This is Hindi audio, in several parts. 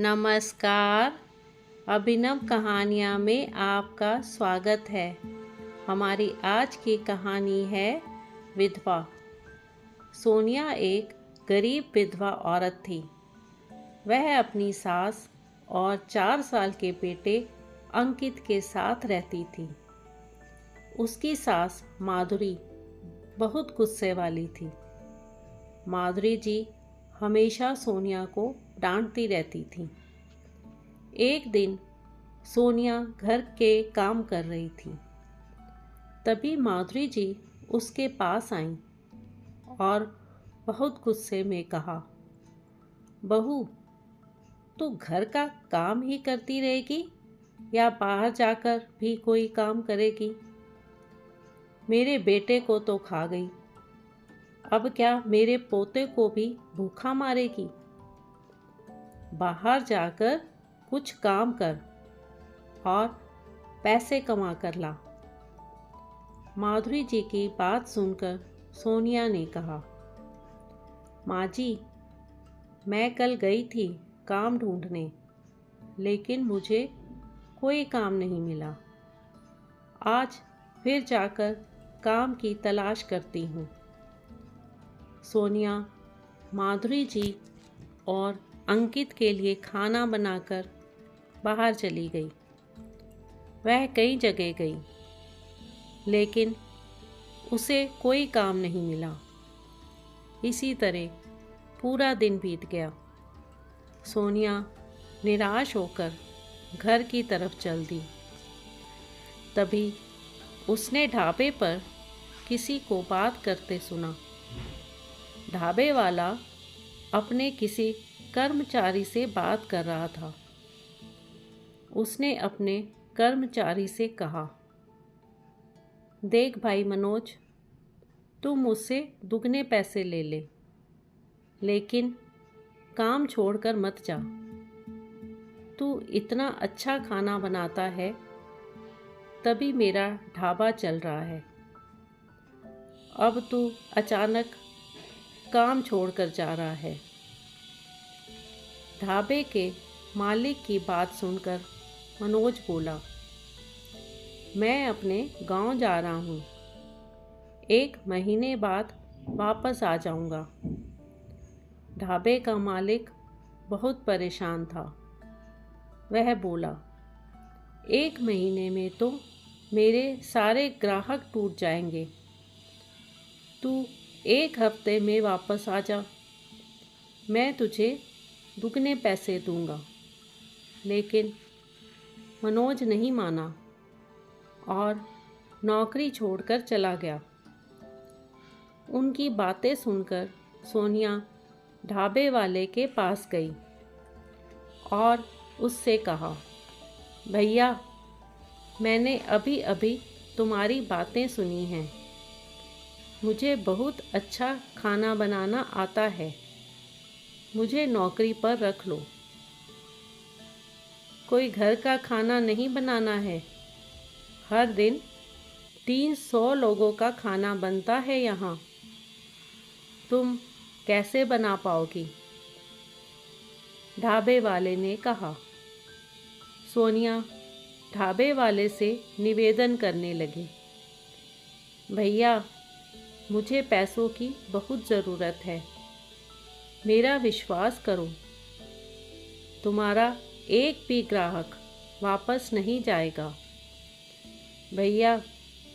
नमस्कार। अभिनव कहानियाँ में आपका स्वागत है। हमारी आज की कहानी है विधवा। सोनिया एक गरीब विधवा औरत थी। वह अपनी सास और 4 साल के बेटे अंकित के साथ रहती थी। उसकी सास माधुरी बहुत गुस्से वाली थी। माधुरी जी हमेशा सोनिया को डांटती रहती थी। एक दिन सोनिया घर के काम कर रही थी। तभी माधुरी जी उसके पास आईं और बहुत गुस्से में कहा, बहू, तू घर का काम ही करती रहेगी या बाहर जाकर भी कोई काम करेगी? मेरे बेटे को तो खा गई, अब क्या मेरे पोते को भी भूखा मारेगी? बाहर जाकर कुछ काम कर और पैसे कमा कर ला। माधुरी जी की बात सुनकर सोनिया ने कहा, माँ जी, मैं कल गई थी काम ढूंढने, लेकिन मुझे कोई काम नहीं मिला। आज फिर जाकर काम की तलाश करती हूँ। सोनिया माधुरी जी और अंकित के लिए खाना बनाकर बाहर चली गई। वह कई जगह गई, लेकिन उसे कोई काम नहीं मिला। इसी तरह पूरा दिन बीत गया। सोनिया निराश होकर घर की तरफ चल दी। तभी उसने ढाबे पर किसी को बात करते सुना। ढाबे वाला अपने किसी कर्मचारी से बात कर रहा था। उसने अपने कर्मचारी से कहा, देख भाई मनोज, तू मुझसे दुगने पैसे ले ले, लेकिन काम छोड़कर मत जा। तू इतना अच्छा खाना बनाता है, तभी मेरा ढाबा चल रहा है। अब तू अचानक काम छोड़कर जा रहा है। ढाबे के मालिक की बात सुनकर मनोज बोला, मैं अपने गांव जा रहा हूँ, 1 महीने बाद वापस आ जाऊँगा। ढाबे का मालिक बहुत परेशान था। वह बोला, 1 महीने में तो मेरे सारे ग्राहक टूट जाएंगे। तू 1 हफ्ते में वापस आ जा, मैं तुझे दुगने पैसे दूंगा। लेकिन मनोज नहीं माना और नौकरी छोड़कर चला गया। उनकी बातें सुनकर सोनिया ढाबे वाले के पास गई और उससे कहा, भैया, मैंने अभी अभी तुम्हारी बातें सुनी हैं। मुझे बहुत अच्छा खाना बनाना आता है, मुझे नौकरी पर रख लो। कोई घर का खाना नहीं बनाना है, हर दिन 300 लोगों का खाना बनता है यहाँ, तुम कैसे बना पाओगी? ढाबे वाले ने कहा। सोनिया ढाबे वाले से निवेदन करने लगी, भैया, मुझे पैसों की बहुत ज़रूरत है, मेरा विश्वास करो, तुम्हारा एक भी ग्राहक वापस नहीं जाएगा। भैया,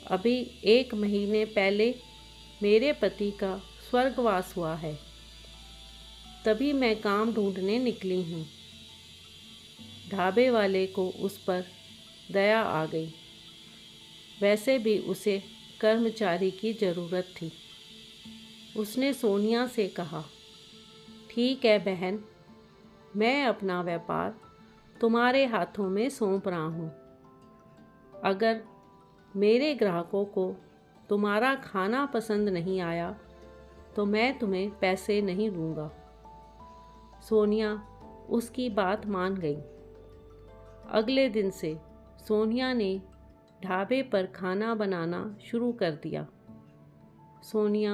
अभी 1 महीने पहले मेरे पति का स्वर्गवास हुआ है, तभी मैं काम ढूंढने निकली हूँ। ढाबे वाले को उस पर दया आ गई। वैसे भी उसे कर्मचारी की ज़रूरत थी। उसने सोनिया से कहा, ठीक है बहन, मैं अपना व्यापार तुम्हारे हाथों में सौंप रहा हूँ। अगर मेरे ग्राहकों को तुम्हारा खाना पसंद नहीं आया तो मैं तुम्हें पैसे नहीं दूंगा। सोनिया उसकी बात मान गई। अगले दिन से सोनिया ने ढाबे पर खाना बनाना शुरू कर दिया। सोनिया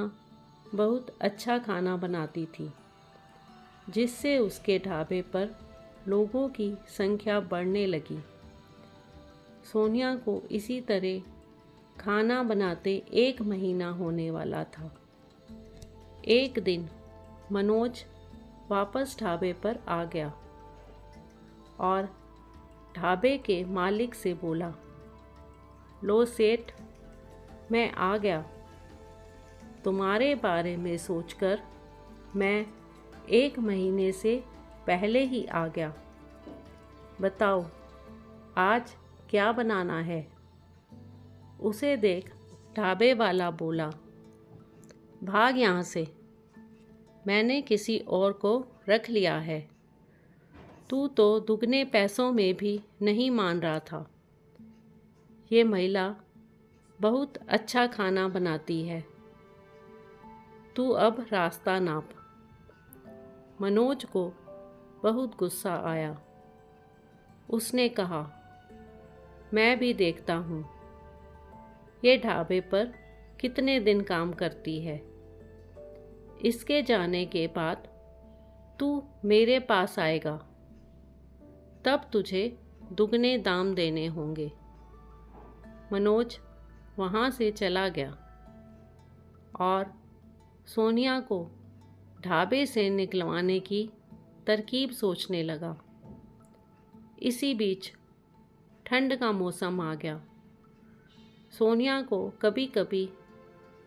बहुत अच्छा खाना बनाती थी, जिससे उसके ढाबे पर लोगों की संख्या बढ़ने लगी। सोनिया को इसी तरह खाना बनाते 1 महीना होने वाला था। एक दिन मनोज वापस ढाबे पर आ गया और ढाबे के मालिक से बोला, लो सेठ, मैं आ गया। तुम्हारे बारे में सोचकर मैं 1 महीने से पहले ही आ गया। बताओ आज क्या बनाना है? उसे देख ढाबे वाला बोला, भाग यहाँ से, मैंने किसी और को रख लिया है। तू तो दुगने पैसों में भी नहीं मान रहा था। ये महिला बहुत अच्छा खाना बनाती है, तू अब रास्ता नाप। मनोज को बहुत गुस्सा आया। उसने कहा, मैं भी देखता हूँ ये ढाबे पर कितने दिन काम करती है। इसके जाने के बाद तू मेरे पास आएगा, तब तुझे दुगने दाम देने होंगे। मनोज वहाँ से चला गया और सोनिया को ढाबे से निकलवाने की तरकीब सोचने लगा। इसी बीच ठंड का मौसम आ गया। सोनिया को कभी कभी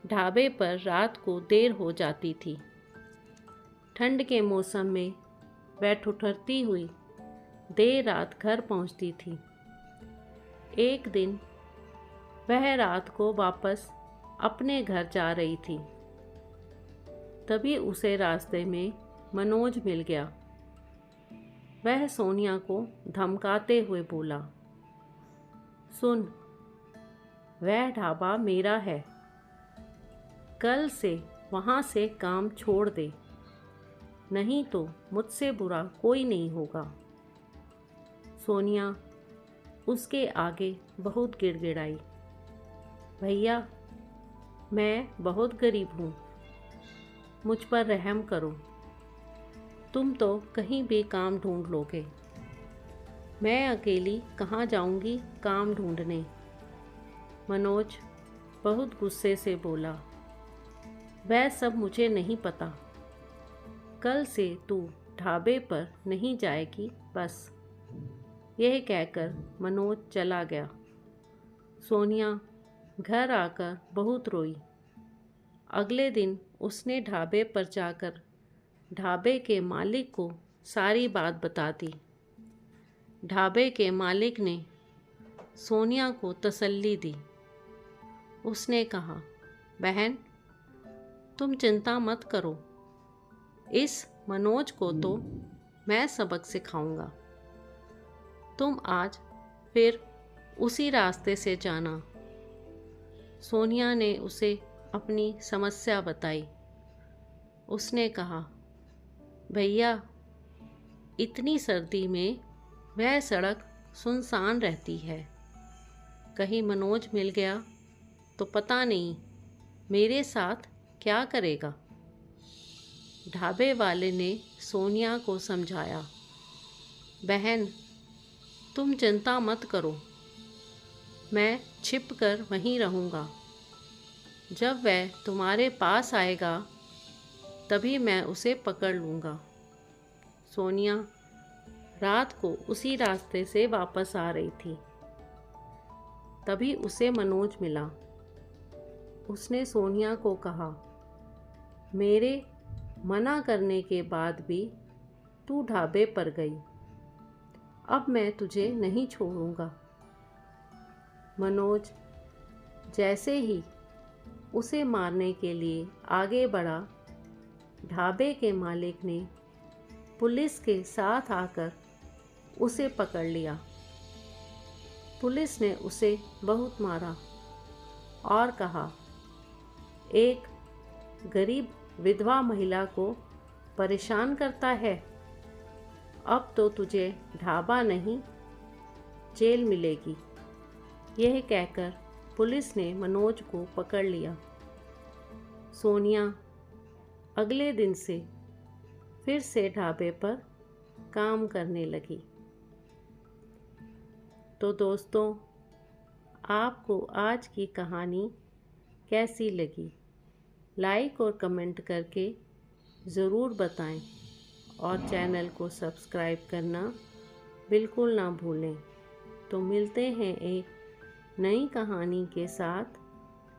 ढाबे पर रात को देर हो जाती थी। ठंड के मौसम में वह ठिठुरती हुई देर रात घर पहुंचती थी। एक दिन वह रात को वापस अपने घर जा रही थी। तभी उसे रास्ते में मनोज मिल गया। वह सोनिया को धमकाते हुए बोला, सुन, वह ढाबा मेरा है, कल से वहाँ से काम छोड़ दे, नहीं तो मुझसे बुरा कोई नहीं होगा। सोनिया उसके आगे बहुत गिड़गिड़ाई, भैया मैं बहुत गरीब हूँ, मुझ पर रहम करो। तुम तो कहीं भी काम ढूंढ लोगे, मैं अकेली कहाँ जाऊंगी काम ढूंढने। मनोज बहुत गुस्से से बोला, वह सब मुझे नहीं पता, कल से तू ढाबे पर नहीं जाएगी बस। यह कहकर मनोज चला गया। सोनिया घर आकर बहुत रोई। अगले दिन उसने ढाबे पर जाकर ढाबे के मालिक को सारी बात बता दी। ढाबे के मालिक ने सोनिया को तसल्ली दी। उसने कहा, बहन तुम चिंता मत करो, इस मनोज को तो मैं सबक सिखाऊंगा। तुम आज फिर उसी रास्ते से जाना। सोनिया ने उसे अपनी समस्या बताई। उसने कहा, भैया इतनी सर्दी में वह सड़क सुनसान रहती है, कहीं मनोज मिल गया तो पता नहीं मेरे साथ क्या करेगा। ढाबे वाले ने सोनिया को समझाया, बहन तुम चिंता मत करो, मैं छिप कर वहीं रहूँगा। जब वह तुम्हारे पास आएगा तभी मैं उसे पकड़ लूँगा। सोनिया रात को उसी रास्ते से वापस आ रही थी। तभी उसे मनोज मिला। उसने सोनिया को कहा, मेरे मना करने के बाद भी तू ढाबे पर गई, अब मैं तुझे नहीं छोड़ूंगा। मनोज जैसे ही उसे मारने के लिए आगे बढ़ा, ढाबे के मालिक ने पुलिस के साथ आकर उसे पकड़ लिया। पुलिस ने उसे बहुत मारा और कहा, एक गरीब विधवा महिला को परेशान करता है, अब तो तुझे ढाबा नहीं जेल मिलेगी। यह कहकर पुलिस ने मनोज को पकड़ लिया। सोनिया अगले दिन से फिर से ढाबे पर काम करने लगी। तो दोस्तों, आपको आज की कहानी कैसी लगी? लाइक और कमेंट करके ज़रूर बताएं और चैनल को सब्सक्राइब करना बिल्कुल ना भूलें। तो मिलते हैं एक नई कहानी के साथ।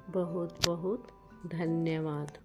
बहुत बहुत धन्यवाद।